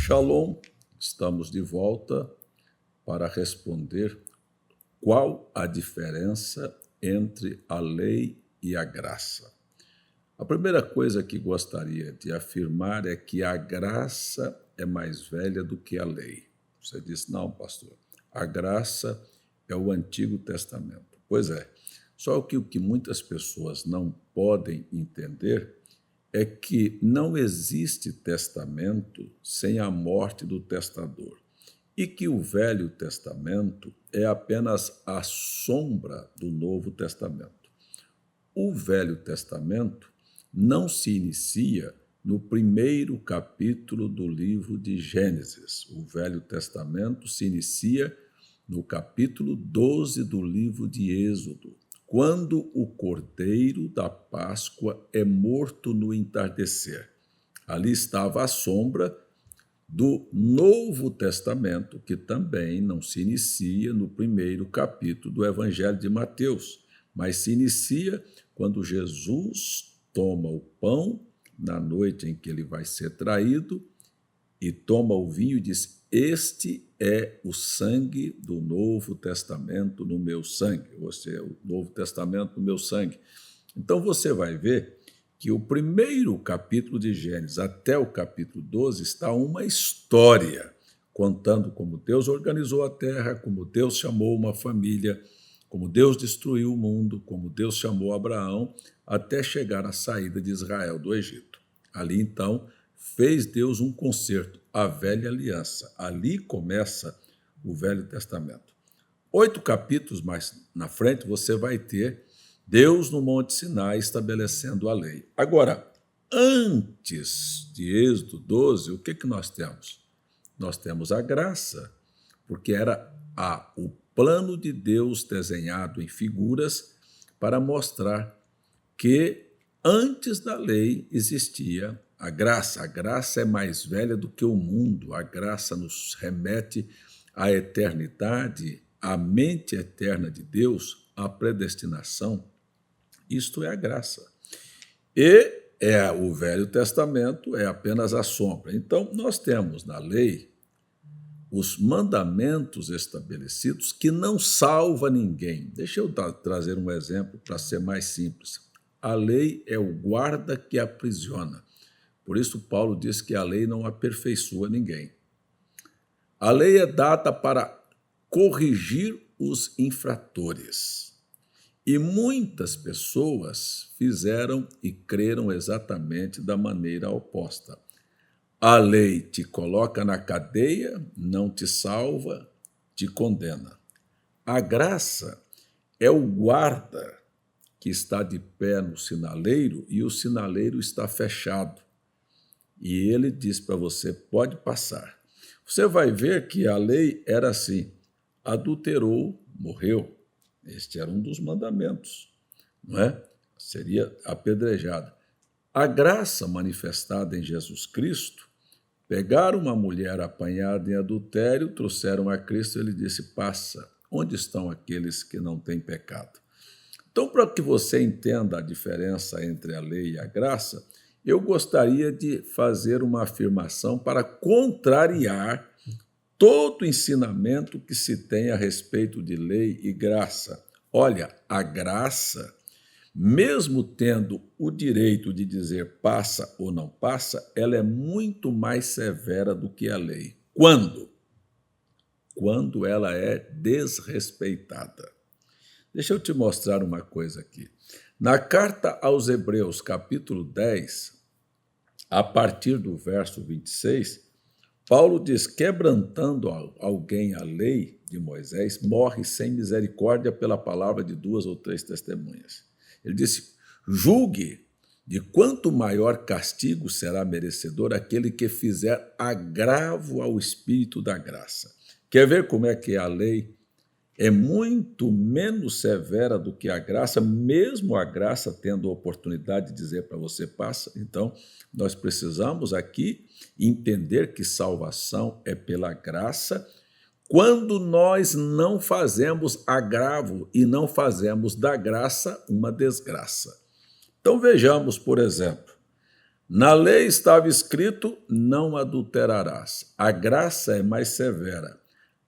Shalom, estamos de volta para responder qual a diferença entre a lei e a graça. A primeira coisa que gostaria de afirmar é que a graça é mais velha do que a lei. Você disse, não, pastor, a graça é o Antigo Testamento. Pois é, só que o que muitas pessoas não podem entender é que não existe testamento sem a morte do testador e que o Velho Testamento é apenas a sombra do Novo Testamento. O Velho Testamento não se inicia no primeiro capítulo do livro de Gênesis. O Velho Testamento se inicia no capítulo 12 do livro de Êxodo, quando o cordeiro da Páscoa é morto no entardecer. Ali estava a sombra do Novo Testamento, que também não se inicia no primeiro capítulo do Evangelho de Mateus, mas se inicia quando Jesus toma o pão na noite em que ele vai ser traído e toma o vinho e diz: este é o sangue do Novo Testamento no meu sangue, ou seja, o Novo Testamento no meu sangue. Então você vai ver que o primeiro capítulo de Gênesis até o capítulo 12 está uma história, contando como Deus organizou a terra, como Deus chamou uma família, como Deus destruiu o mundo, como Deus chamou Abraão, até chegar à saída de Israel do Egito. Ali, então, fez Deus um concerto, a velha aliança. Ali começa o Velho Testamento. 8 capítulos mais na frente, você vai ter Deus no Monte Sinai estabelecendo a lei. Agora, antes de Êxodo 12, o que nós temos? Nós temos a graça, porque era o plano de Deus desenhado em figuras para mostrar que antes da lei existia a graça. A graça é mais velha do que o mundo. A graça nos remete à eternidade, à mente eterna de Deus, à predestinação. Isto é a graça. E o Velho Testamento é apenas a sombra. Então, nós temos na lei os mandamentos estabelecidos que não salva ninguém. Deixa eu trazer um exemplo para ser mais simples. A lei é o guarda que aprisiona. Por isso, Paulo diz que a lei não aperfeiçoa ninguém. A lei é dada para corrigir os infratores. E muitas pessoas fizeram e creram exatamente da maneira oposta. A lei te coloca na cadeia, não te salva, te condena. A graça é o guarda que está de pé no sinaleiro e o sinaleiro está fechado. E ele diz para você, pode passar. Você vai ver que a lei era assim, adulterou, morreu. Este era um dos mandamentos, não é? Seria apedrejado. A graça manifestada em Jesus Cristo, pegaram uma mulher apanhada em adultério, trouxeram a Cristo e ele disse, passa, onde estão aqueles que não têm pecado? Então, para que você entenda a diferença entre a lei e a graça, eu gostaria de fazer uma afirmação para contrariar todo o ensinamento que se tem a respeito de lei e graça. Olha, a graça, mesmo tendo o direito de dizer passa ou não passa, ela é muito mais severa do que a lei. Quando? Quando ela é desrespeitada. Deixa eu te mostrar uma coisa aqui. Na carta aos Hebreus, capítulo 10, a partir do verso 26, Paulo diz, quebrantando alguém a lei de Moisés, morre sem misericórdia pela palavra de 2 ou 3 testemunhas. Ele disse, julgue de quanto maior castigo será merecedor aquele que fizer agravo ao Espírito da graça. Quer ver como é que a lei é muito menos severa do que a graça, mesmo a graça tendo a oportunidade de dizer para você passa? Então, nós precisamos aqui entender que salvação é pela graça, quando nós não fazemos agravo e não fazemos da graça uma desgraça. Então, vejamos, por exemplo, Na lei estava escrito: não adulterarás. A graça é mais severa.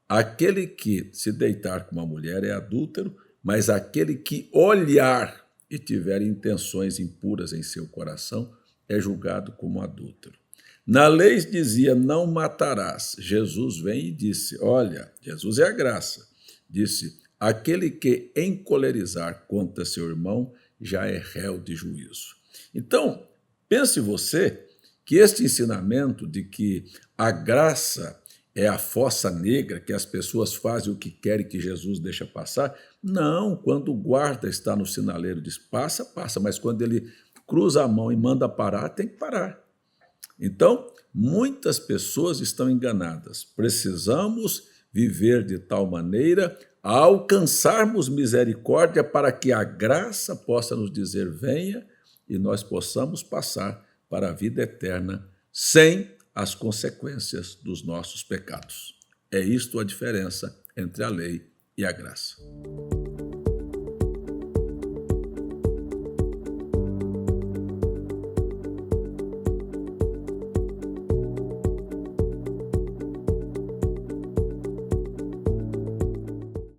Aquele que se deitar com uma mulher é adúltero, mas aquele que olhar e tiver intenções impuras em seu coração é julgado como adúltero. Na lei dizia: não matarás. Jesus vem e disse: olha, Jesus é a graça. Disse: aquele que encolerizar contra seu irmão já é réu de juízo. Então, pense você que este ensinamento de que a graça é a fossa negra, que as pessoas fazem o que querem que Jesus deixa passar. Não, quando o guarda está no sinaleiro e diz passa, passa, mas quando ele cruza a mão e manda parar, tem que parar. Então, muitas pessoas estão enganadas. Precisamos viver de tal maneira a alcançarmos misericórdia para que a graça possa nos dizer venha e nós possamos passar para a vida eterna sem as consequências dos nossos pecados. É isto a diferença entre a lei e a graça.